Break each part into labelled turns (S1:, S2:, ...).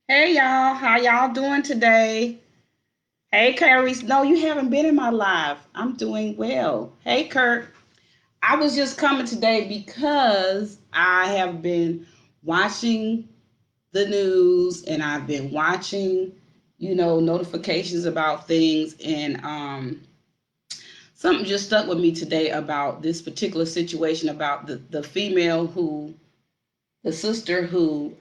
S1: Hey y'all, how y'all doing today? Hey Clarice, no, you haven't been in my live. I'm doing well. Hey Kurt, I was just coming today because I have been watching the news and I've been watching, notifications about things and something just stuck with me today about this particular situation about the female who, the sister who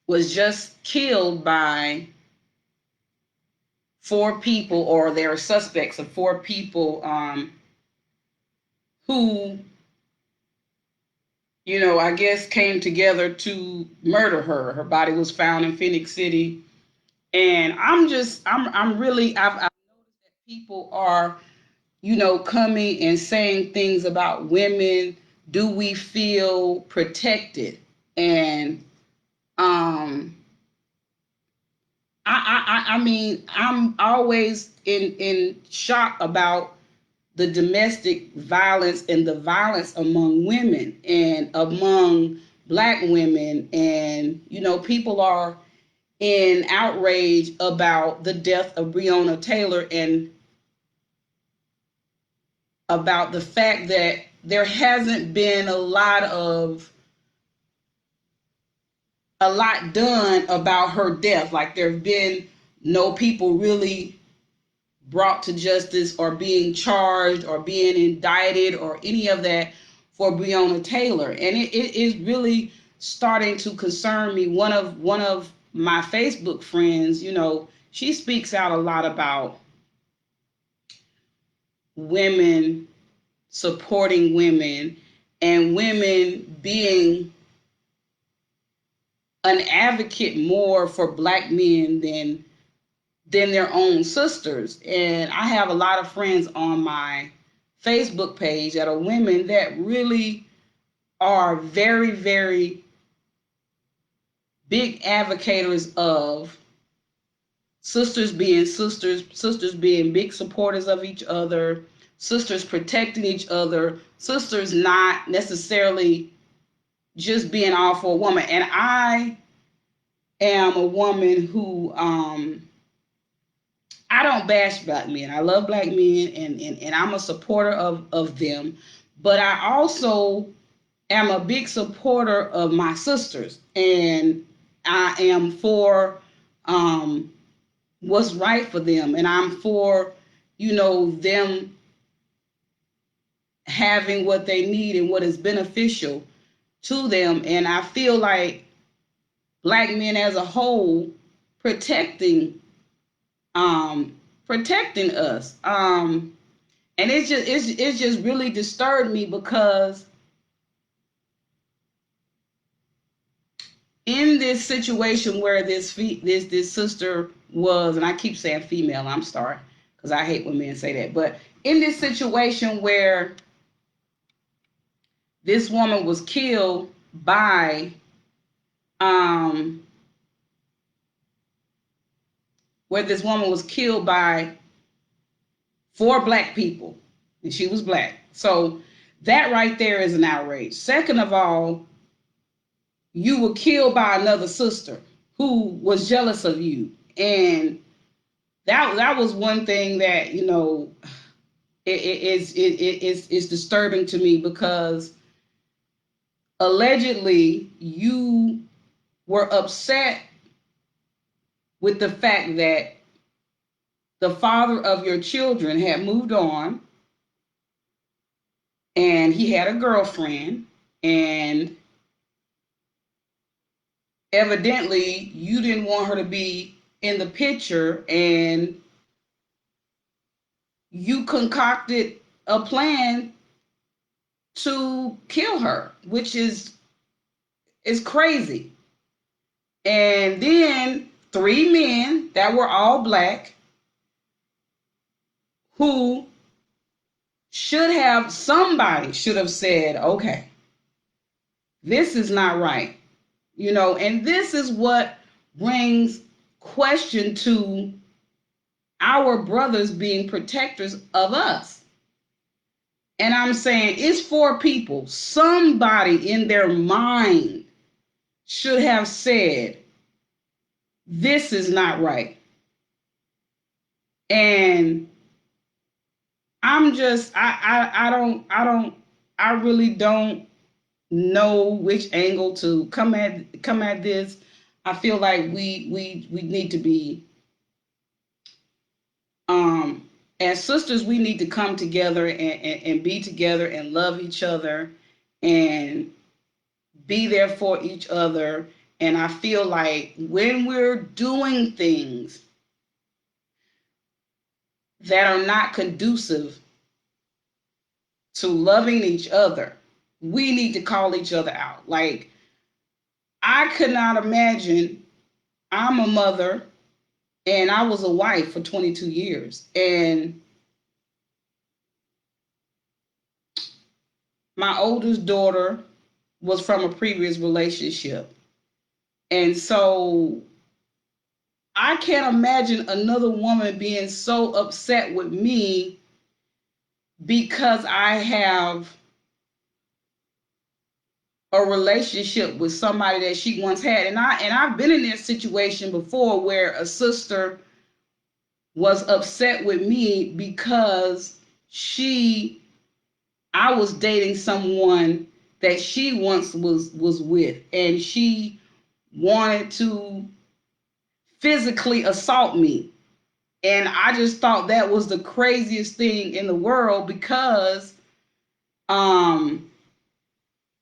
S1: was just killed by four people, or there are suspects of four people who, I guess came together to murder her. Her body was found in Phoenix City. And I'm really, I've noticed that people are, coming and saying things about women. Do we feel protected? And um, I mean, I'm always in shock about the domestic violence and the violence among women and among black women. And, people are in outrage about the death of Breonna Taylor and about the fact that there hasn't been a lot done about her death. Like there have been no people really brought to justice or being charged or being indicted or any of that for Breonna Taylor. And it is really starting to concern me. One of my Facebook friends, she speaks out a lot about women supporting women and women being an advocate more for black men than their own sisters. And I have a lot of friends on my Facebook page that are women that really are very, very big advocates of sisters being sisters, sisters being big supporters of each other, sisters protecting each other, sisters not necessarily just being all for a woman. And I am a woman who I don't bash black men. I love black men, and I'm a supporter of them. But I also am a big supporter of my sisters, and I am for what's right for them, and I'm for, them having what they need and what is beneficial to them. And I feel like black men as a whole protecting protecting us. And it's just really disturbed me, because in this situation where this sister was, and I keep saying female, I'm sorry, because I hate when men say that, but in this situation where this woman was killed by where this woman was killed by 4 black people, and she was black. So that right there is an outrage. Second of all, you were killed by another sister who was jealous of you. And that was one thing that, it's disturbing to me, because allegedly you were upset with the fact that the father of your children had moved on, and he had a girlfriend, and evidently you didn't want her to be in the picture, and you concocted a plan to kill her, which is crazy. And then 3 men that were all black, who somebody should have said, okay, this is not right. And this is what brings question to our brothers being protectors of us. And I'm saying it's 4 people. Somebody in their mind should have said, this is not right. And I'm just, I really don't know which angle to come at this. I feel like we need to be, as sisters, we need to come together and be together and love each other and be there for each other. And I feel like when we're doing things that are not conducive to loving each other, we need to call each other out. Like, I could not imagine, I'm a mother and I was a wife for 22 years. And my oldest daughter was from a previous relationship. And so I can't imagine another woman being so upset with me because I have a relationship with somebody that she once had. And I've been in that situation before, where a sister was upset with me because I was dating someone that she once was with, and she wanted to physically assault me. And I just thought that was the craziest thing in the world, because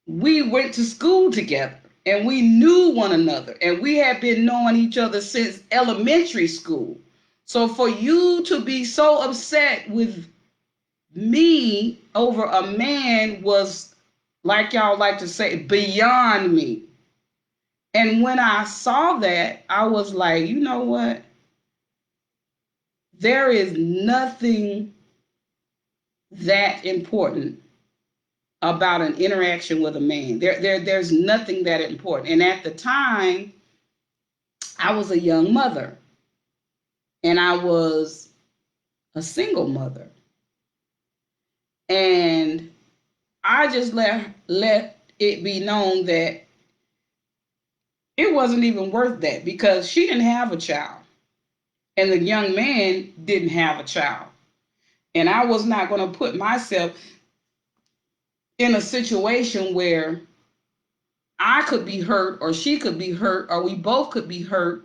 S1: we went to school together and we knew one another, and we had been knowing each other since elementary school. So for you to be so upset with me over a man was, like y'all like to say, beyond me. And when I saw that, I was like, you know what? There is nothing that important about an interaction with a man. There's nothing that important. And at the time, I was a young mother. and I was a single mother. And I just let it be known that it wasn't even worth that because she didn't have a child and the young man didn't have a child. And I was not going to put myself in a situation where I could be hurt or she could be hurt or we both could be hurt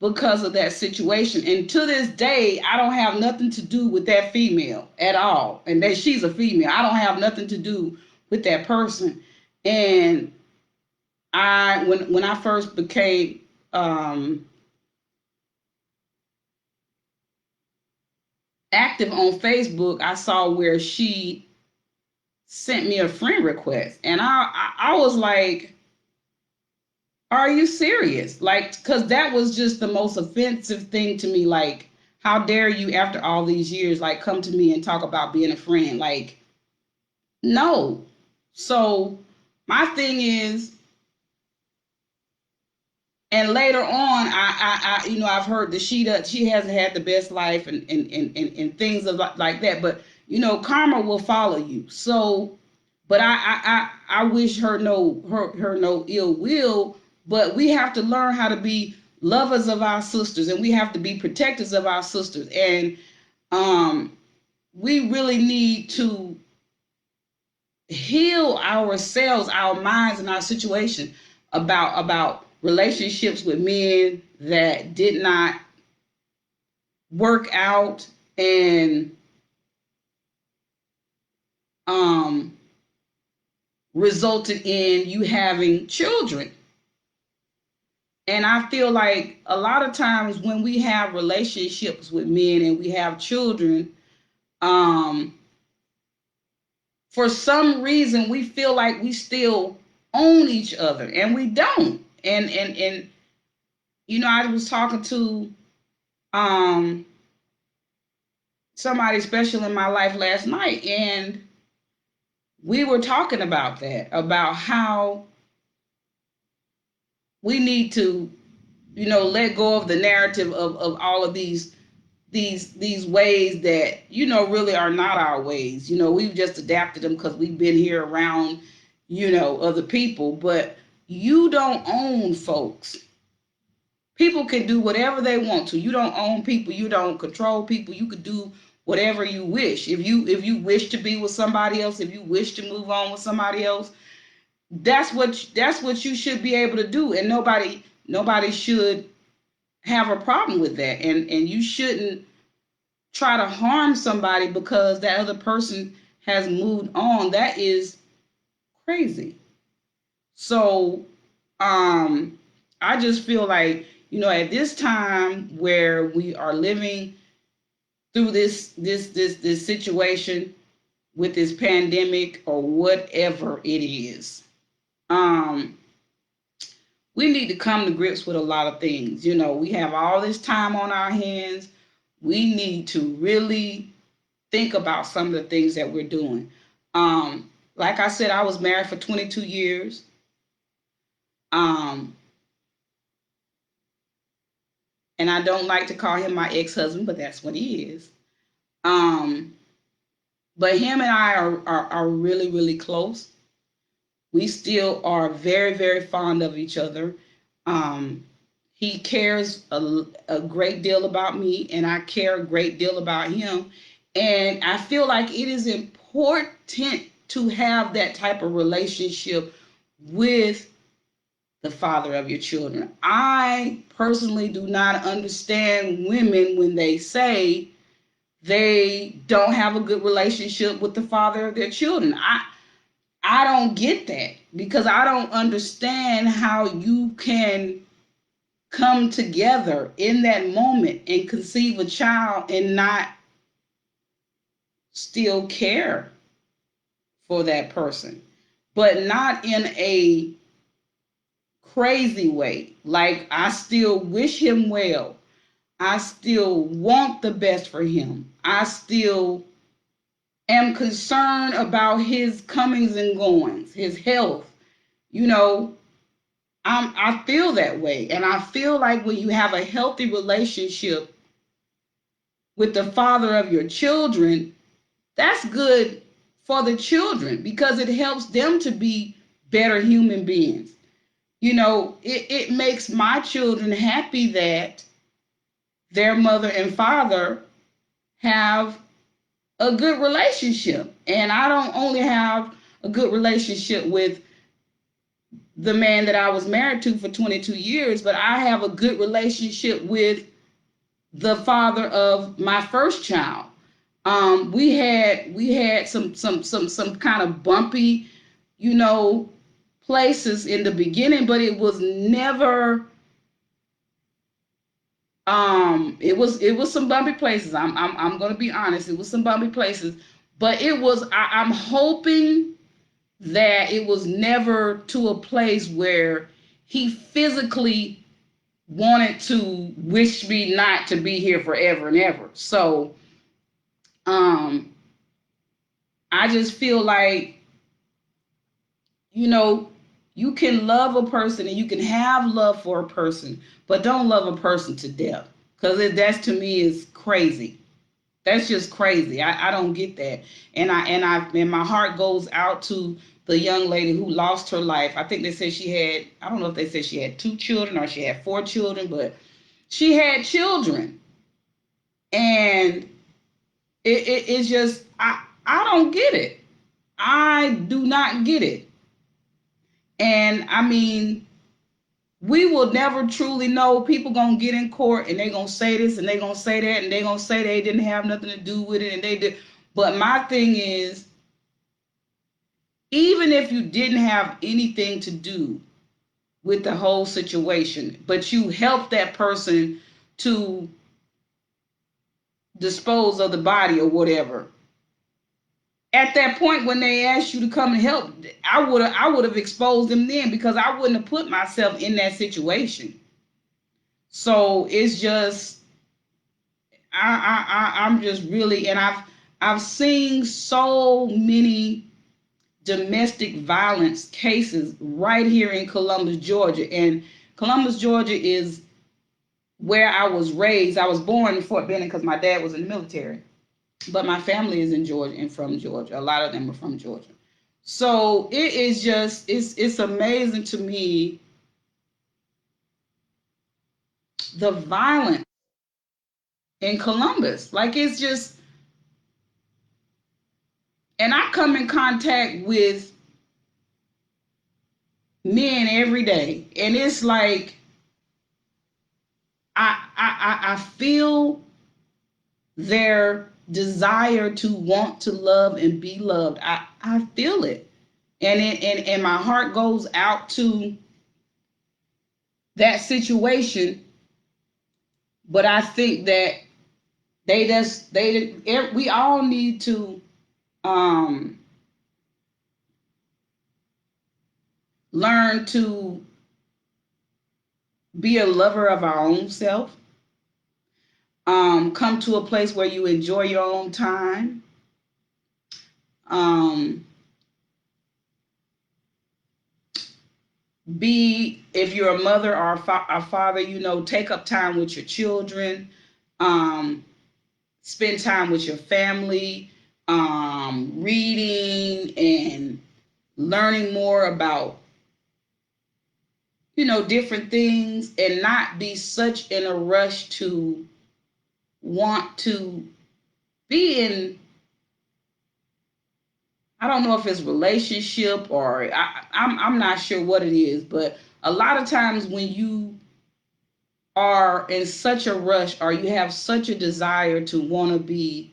S1: because of that situation. And to this day, I don't have nothing to do with that female at all. And that she's a female. I don't have nothing to do with that person. And when I first became active on Facebook, I saw where she sent me a friend request, and I was like, "Are you serious?" Like, because that was just the most offensive thing to me. Like, how dare you, after all these years, like come to me and talk about being a friend? Like, no. So my thing is, and later on, I've heard that she hasn't had the best life and things like that. But karma will follow you. So, but I wish her no ill will. But we have to learn how to be lovers of our sisters, and we have to be protectors of our sisters, and um, we really need to heal ourselves, our minds, and our situation about relationships with men that did not work out and um, resulted in you having children. And I feel like a lot of times when we have relationships with men and we have children, um, for some reason we feel like we still own each other, and we don't. And I was talking to um somebody special in my life last night, and we were talking about that, about how we need to, let go of the narrative of all of these ways that, really are not our ways. We've just adapted them because we've been here around, other people. But you don't own folks. People can do whatever they want to. You don't own people. You don't control people. You could do whatever you wish. If you wish to be with somebody else, if you wish to move on with somebody else, that's what you should be able to do. And nobody should have a problem with that. And you shouldn't try to harm somebody because that other person has moved on. That is crazy. So I just feel like, at this time where we are living through this situation with this pandemic or whatever it is, um, we need to come to grips with a lot of things. We have all this time on our hands. We need to really think about some of the things that we're doing. Like I said, I was married for 22 years. Um, and I don't like to call him my ex-husband, but that's what he is. Um, but him and I are really, really close. We still are very, very fond of each other. Um, he cares a great deal about me, and I care a great deal about him. And I feel like it is important to have that type of relationship with the father of your children. I personally do not understand women when they say they don't have a good relationship with the father of their children. I don't get that, because I don't understand how you can come together in that moment and conceive a child and not still care for that person, but not in a crazy way. Like, I still wish him well. I still want the best for him. I still am concerned about his comings and goings, his health. You know, I feel that way. And I feel like when you have a healthy relationship with the father of your children, that's good for the children because it helps them to be better human beings. It makes my children happy that their mother and father have a good relationship. And I don't only have a good relationship with the man that I was married to for 22 years, but I have a good relationship with the father of my first child. We had some kind of bumpy, you know, places in the beginning, but it was never. It was some bumpy places. I'm gonna be honest. It was some bumpy places, but it was. I'm hoping that it was never to a place where he physically wanted to wish me not to be here forever and ever. So, um, I just feel like, you know, you can love a person and you can have love for a person, but don't love a person to death because that's to me is crazy. That's just crazy. I don't get that. And my heart goes out to the young lady who lost her life. I think they said she had, I don't know if they said she had 2 children or she had 4 children, but she had children. And it's just I don't get it. I do not get it. And I mean, we will never truly know. People gonna get in court and they gonna say this and they gonna say that and they gonna say they didn't have nothing to do with it and they did. But my thing is, even if you didn't have anything to do with the whole situation, but you helped that person to dispose of the body or whatever, at that point when they asked you to come and help, I would have exposed them then because I wouldn't have put myself in that situation. So it's just I'm just really, and I've seen so many domestic violence cases right here in Columbus, Georgia. And Columbus, Georgia is where I was raised. I was born in Fort Benning because my dad was in the military. But my family is in Georgia and from Georgia. A lot of them are from Georgia. So it is just it's amazing to me the violence in Columbus. Like it's just, and I come in contact with men every day, and it's like I feel their desire to want to love and be loved. I feel it, and my heart goes out to that situation. But I think that we all need to um, learn to be a lover of our own self. Come to a place where you enjoy your own time. Um, if you're a mother or a father, take up time with your children. Um, Spend time with your family. Reading and learning more about different things, and not be such in a rush to want to be in, I don't know if it's relationship or I'm not sure what it is, but a lot of times when you are in such a rush or you have such a desire to want to be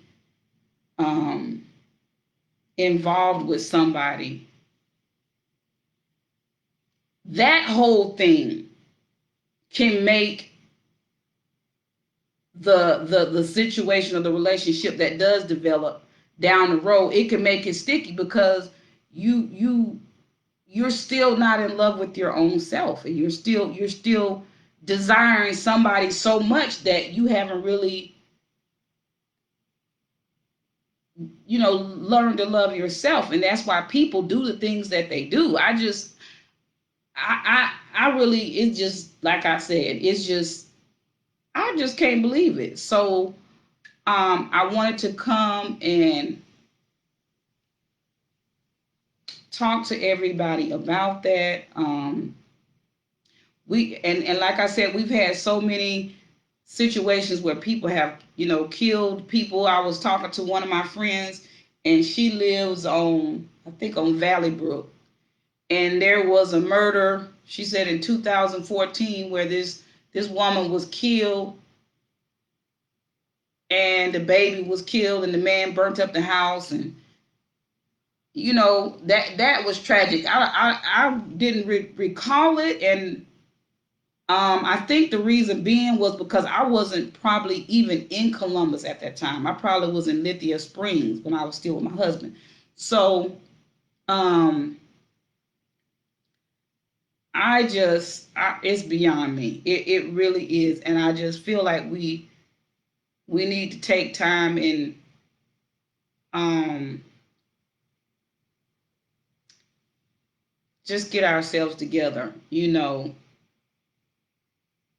S1: um, involved with somebody, that whole thing can make the situation or the relationship that does develop down the road, it can make it sticky because you're still not in love with your own self, and you're still desiring somebody so much that you haven't really learned to love yourself. And that's why people do the things that they do. I really, it's just like I said, it's just, I just can't believe it. So I wanted to come and talk to everybody about that. And like I said, we've had so many situations where people have, killed people. I was talking to one of my friends, and she lives on, I think, on Valley Brook, and there was a murder. She said in 2014 where this woman was killed, and the baby was killed, and the man burnt up the house, and that was tragic. I didn't recall it, and I think the reason being was because I wasn't probably even in Columbus at that time. I probably was in Lithia Springs when I was still with my husband. So um, it's beyond me. It really is, and I just feel like we need to take time and um, just get ourselves together.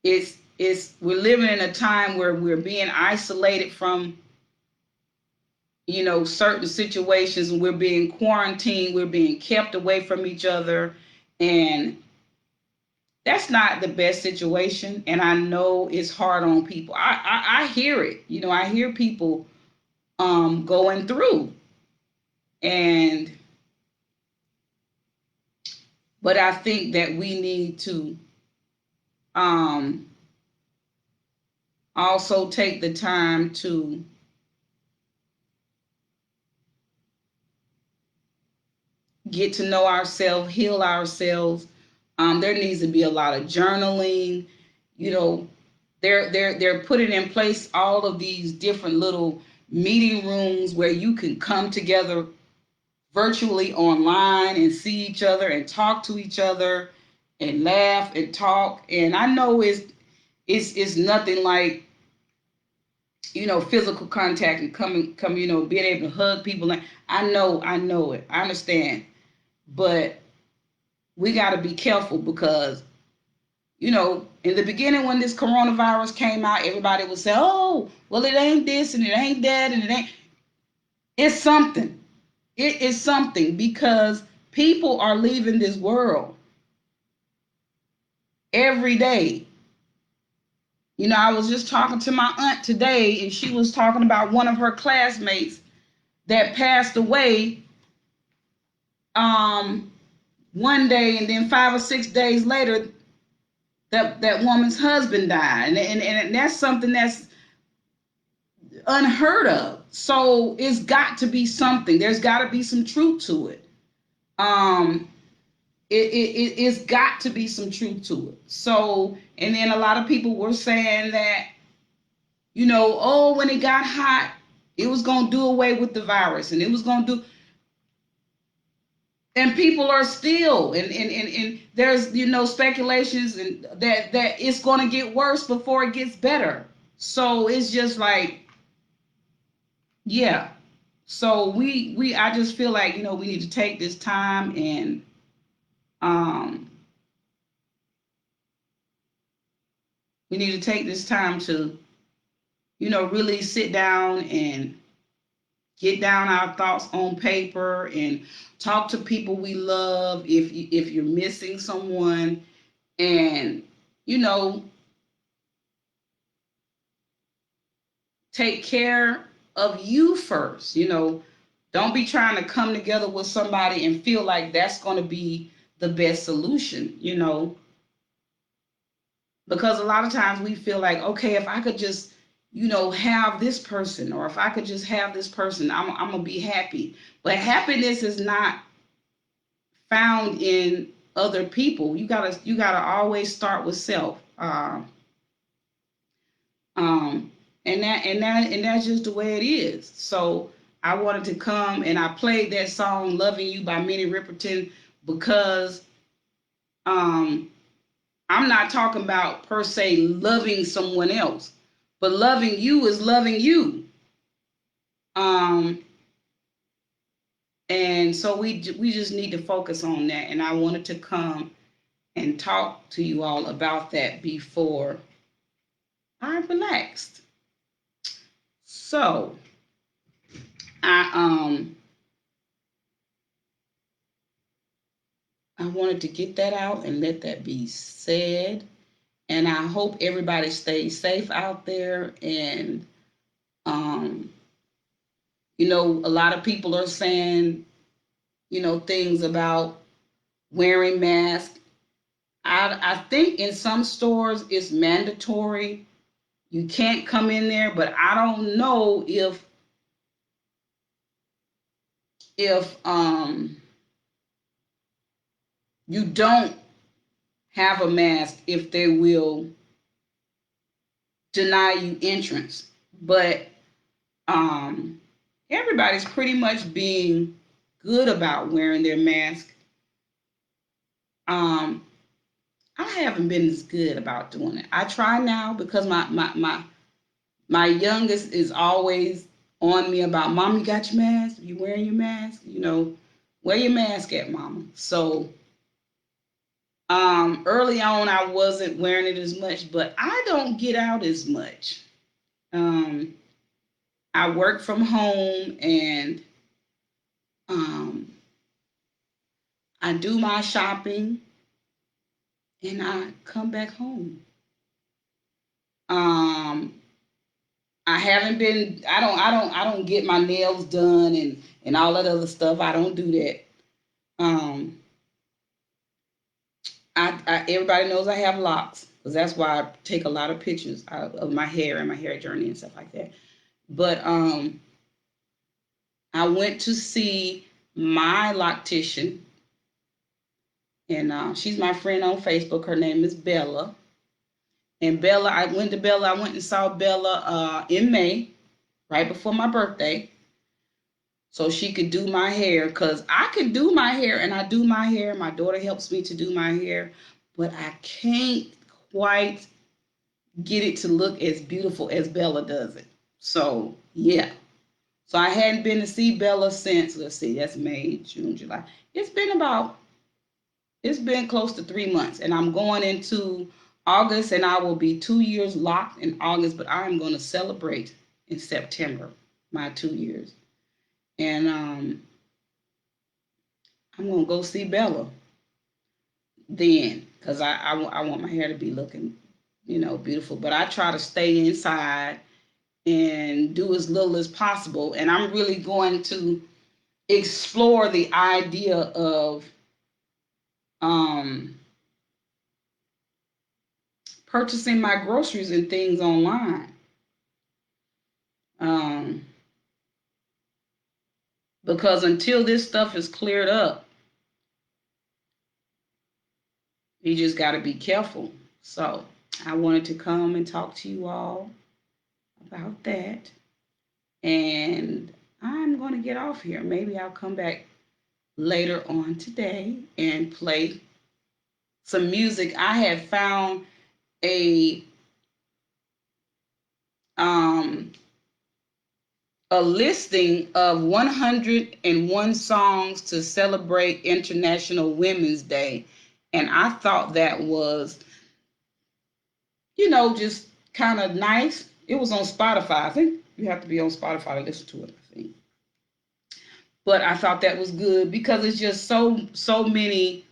S1: It's we're living in a time where we're being isolated from certain situations, and we're being quarantined, we're being kept away from each other, and that's not the best situation. And I know it's hard on people. I hear it. I hear people going through, and but I think that we need to um also take the time to get to know ourselves, heal ourselves. There needs to be a lot of journaling. You know, they're putting in place all of these different little meeting rooms where you can come together virtually online and see each other and talk to each other and laugh and talk. And I know it's nothing like physical contact and come being able to hug people. And I know it. I understand, but we got to be careful because in the beginning when this coronavirus came out, everybody would say, oh, well, it ain't this and it ain't that and it ain't. It's something. It is something because people are leaving this world every day. I was just talking to my aunt today, and she was talking about one of her classmates that passed away um, one day, and then 5 or 6 days later, that woman's husband died, and that's something that's unheard of. So it's got to be something. There's got to be some truth to it. Um, it's got to be some truth to it. So, and then a lot of people were saying that, oh, when it got hot, it was going to do away with the virus, and it was going to do. And people are still, and there's speculations and that it's going to get worse before it gets better. So it's just like, yeah. So I just feel like we need to take this time and um we need to take this time to really sit down and get down our thoughts on paper and talk to people we love if you're missing someone, and you know take care of you first. Don't be trying to come together with somebody and feel like that's going to be the best solution, because a lot of times we feel like, okay, if I could just have this person, or if I could just have this person, I'm gonna be happy. But happiness is not found in other people. You gotta always start with self. Um, and that's just the way it is. So I wanted to come, and I played that song "Loving You" by Minnie Riperton because um, I'm not talking about per se loving someone else, but loving you is loving you. Um, and so we just need to focus on that. And I wanted to come and talk to you all about that before I relaxed. So I I wanted to get that out and let that be said. And I hope everybody stays safe out there. And um, a lot of people are saying, things about wearing masks. I think in some stores it's mandatory. You can't come in there, but I don't know if you don't have a mask, if they will deny you entrance. But um, everybody's pretty much being good about wearing their mask. Um, I haven't been as good about doing it. I try now because my youngest is always on me about, Mom, you got your mask? You wearing your mask? Wear your mask at Mama. So early on I wasn't wearing it as much, but I don't get out as much. Um, I work from home and um, I do my shopping and I come back home. Um, I haven't been. I don't get my nails done and all that other stuff. I don't do that. Um, everybody knows I have locks because that's why I take a lot of pictures of my hair and my hair journey and stuff like that. But I went to see my loctician, and she's my friend on Facebook. Her name is Bella. And Bella, I went to Bella. I went and saw Bella in May, right before my birthday, so she could do my hair. Because I could do my hair, and I do my hair. My daughter helps me to do my hair, but I can't quite get it to look as beautiful as Bella does it. So, yeah. So I hadn't been to see Bella since, let's see, that's May, June, July. It's been about It's been close to 3 months, and I'm going into August, and I will be 2 years locked in August, but I'm going to celebrate in September my 2 years. And I'm going to go see Bella then because I want my hair to be looking, beautiful. But I try to stay inside and do as little as possible. And I'm really going to explore the idea of um, purchasing my groceries and things online. Um, because until this stuff is cleared up, you just got to be careful. So I wanted to come and talk to you all about that. And I'm going to get off here. Maybe I'll come back later on today and play some music. I have found a um, a listing of 101 songs to celebrate International Women's Day. And I thought that was, just kind of nice. It was on Spotify. I think you have to be on Spotify to listen to it, I think. But I thought that was good because it's just so many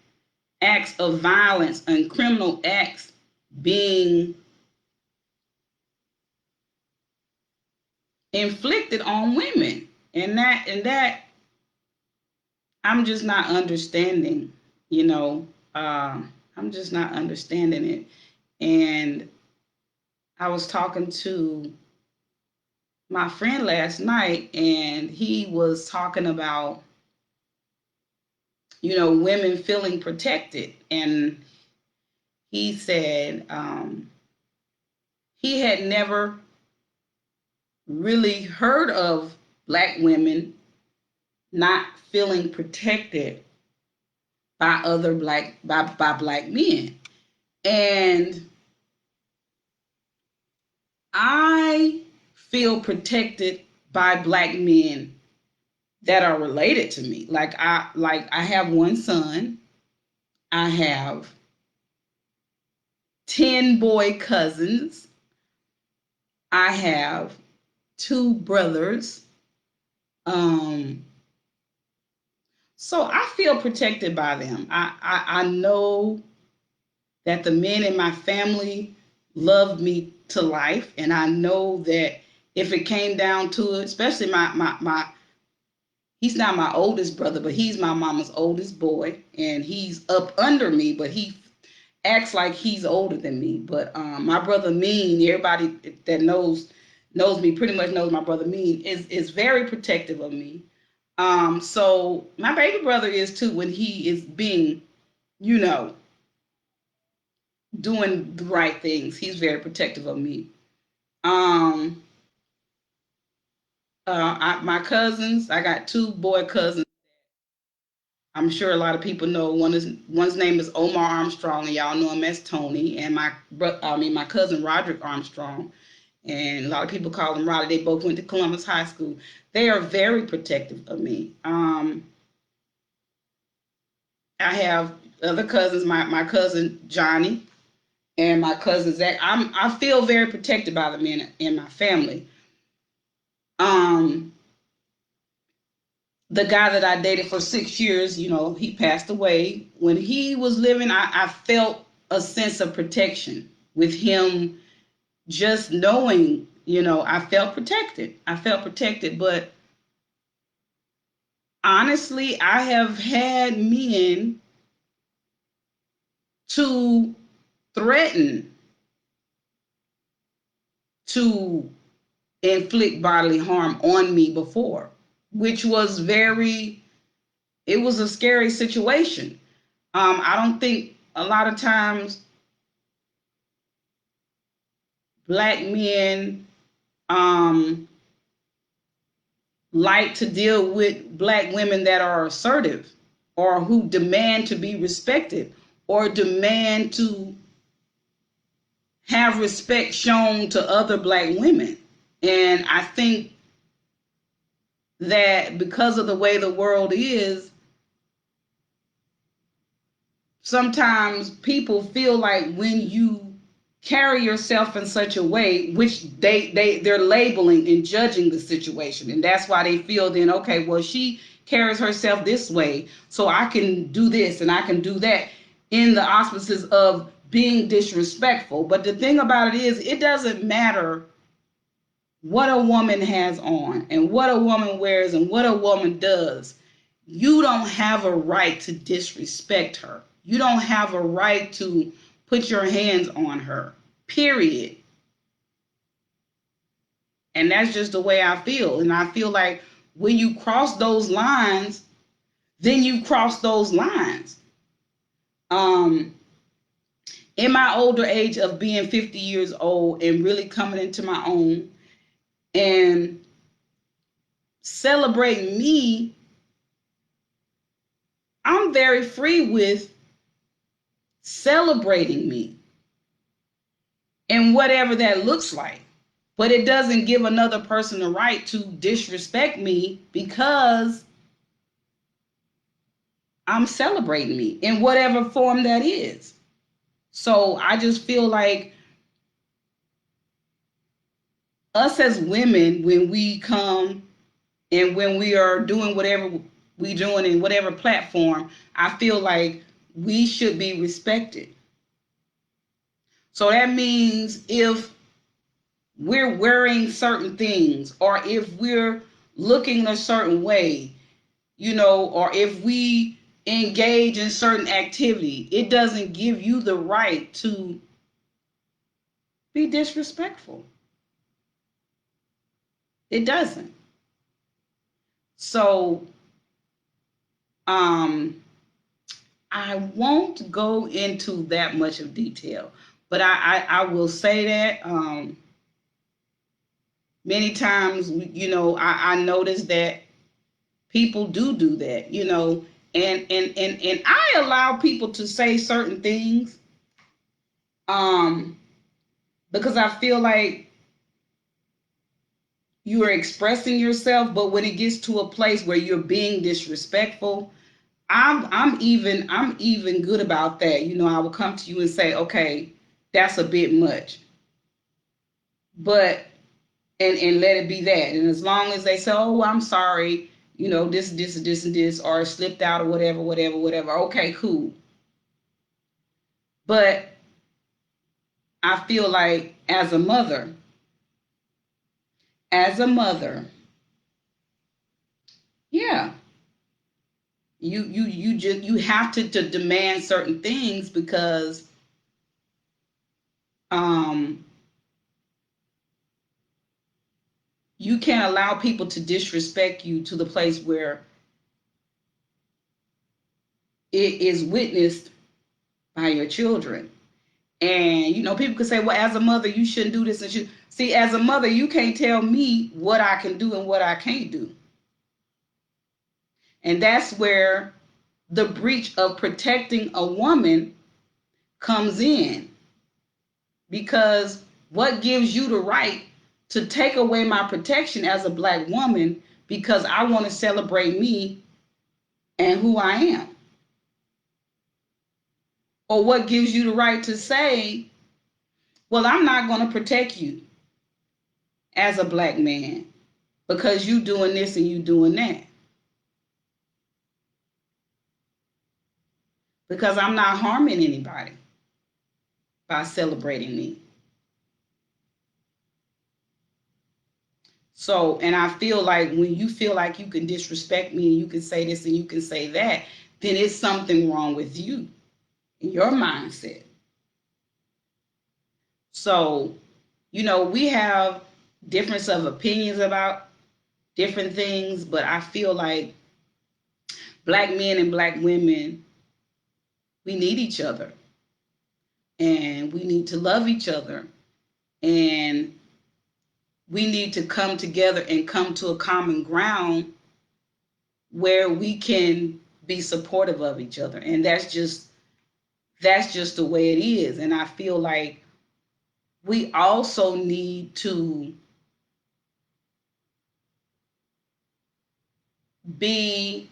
S1: acts of violence and criminal acts being inflicted on women. And that I'm just not understanding, you know. I'm just not understanding it. And I was talking to my friend last night, and he was talking about, women feeling protected. And he said he had never really heard of black women not feeling protected by by black men. And I feel protected by black men that are related to me. Like I have one son. I have 10 boy cousins. I have 2 brothers. Um, so I feel protected by them. I know that the men in my family loved me to life, and I know that if it came down to it, especially my he's not my oldest brother, but he's my mama's oldest boy, and he's up under me, but he acts like he's older than me. But my brother Mean, everybody that knows me pretty much knows my brother Mean is very protective of me. So my baby brother is too when he is being, you know, doing the right things. He's very protective of me. Um, my cousins, I got 2 boy cousins. I'm sure a lot of people know one's name is Omar Armstrong, and y'all know him as Tony, and my cousin Roderick Armstrong, and a lot of people call him Roddy. They both went to Columbus High School. They are very protective of me. I have other cousins, my cousin Johnny and my cousin Zach. I feel very protected by the men in my family. Um, the guy that I dated for 6 years, he passed away. When he was living, I felt a sense of protection with him, just knowing, I felt protected. I felt protected. But honestly, I have had men to threaten to inflict bodily harm on me before, which was it was a scary situation. I don't think a lot of times black men um, like to deal with black women that are assertive or who demand to be respected or demand to have respect shown to other black women. And I think that because of the way the world is, sometimes people feel like when you carry yourself in such a way, which they're labeling and judging the situation, and that's why they feel then, okay, well, she carries herself this way, so I can do this and I can do that in the auspices of being disrespectful. But the thing about it is, it doesn't matter what a woman has on and what a woman wears and what a woman does. You don't have a right to disrespect her. You don't have a right to put your hands on her, period. And that's just the way I feel. And I feel like when you cross those lines, then you cross those lines. Um, in my older age of being 50 years old and really coming into my own and celebrating me, I'm very free with celebrating me and whatever that looks like. But it doesn't give another person the right to disrespect me because I'm celebrating me in whatever form that is. So I just feel like us as women, when we come and when we are doing whatever we doing in whatever platform, I feel like we should be respected. So that means if we're wearing certain things or if we're looking a certain way, or if we engage in certain activity, it doesn't give you the right to be disrespectful. It doesn't. So, I won't go into that much of detail, but I will say that many times, I notice that people do that, and I allow people to say certain things because I feel like you are expressing yourself, but when it gets to a place where you're being disrespectful, I'm even good about that. I will come to you and say, okay, that's a bit much. But and let it be that. And as long as they say, "Oh, I'm sorry, this, or it slipped out or whatever, okay, cool." But I feel like as a mother, yeah, you have to demand certain things because um you can't allow people to disrespect you to the place where it is witnessed by your children. And people could say, "Well, as a mother, you shouldn't do this." And you see, as a mother, you can't tell me what I can do and what I can't do. And that's where the breach of protecting a woman comes in. Because what gives you the right to take away my protection as a black woman because I want to celebrate me and who I am? Or what gives you the right to say, "Well, I'm not going to protect you as a black man because you doing this and you doing that"? Because I'm not harming anybody by celebrating me. So, and I feel like when you feel like you can disrespect me and you can say this and you can say that, then it's something wrong with you, your mindset. So, we have difference of opinions about different things, but I feel like black men and black women, we need each other and we need to love each other, and we need to come together and come to a common ground where we can be supportive of each other. And that's just the way it is. And I feel like we also need to be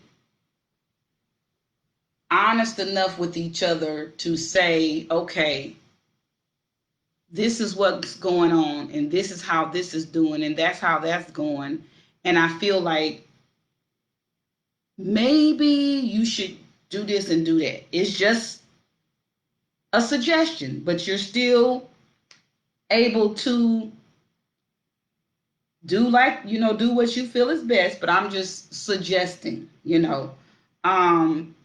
S1: honest enough with each other to say, "Okay, this is what's going on and this is how this is doing and that's how that's going." And I feel like maybe you should do this and do that. It's just a suggestion, but you're still able to do what you feel is best. But I'm just suggesting. um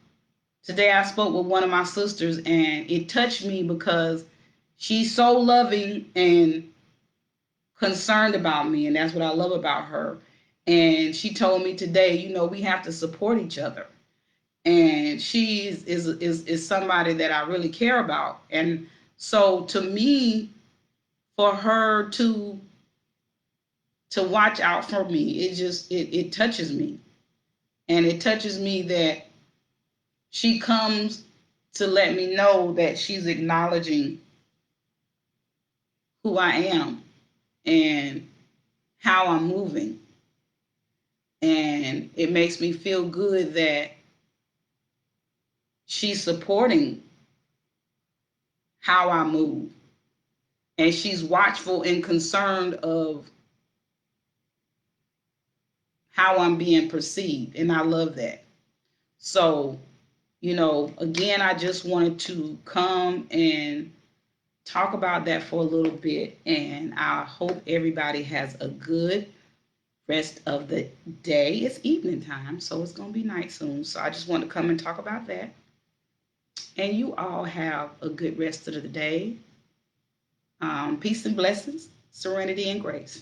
S1: Today I spoke with one of my sisters and it touched me because she's so loving and concerned about me, and that's what I love about her. And she told me today, we have to support each other. And she is somebody that I really care about. And so to me, for her to watch out for me, it touches me. And it touches me that she comes to let me know that she's acknowledging who I am and how I'm moving. And it makes me feel good that she's supporting how I move. And she's watchful and concerned of how I'm being perceived. And I love that. So, again, I just wanted to come and talk about that for a little bit. And I hope everybody has a good rest of the day. It's evening time, so it's going to be night soon. So I just want to come and talk about that. And you all have a good rest of the day. Peace and blessings, serenity and grace.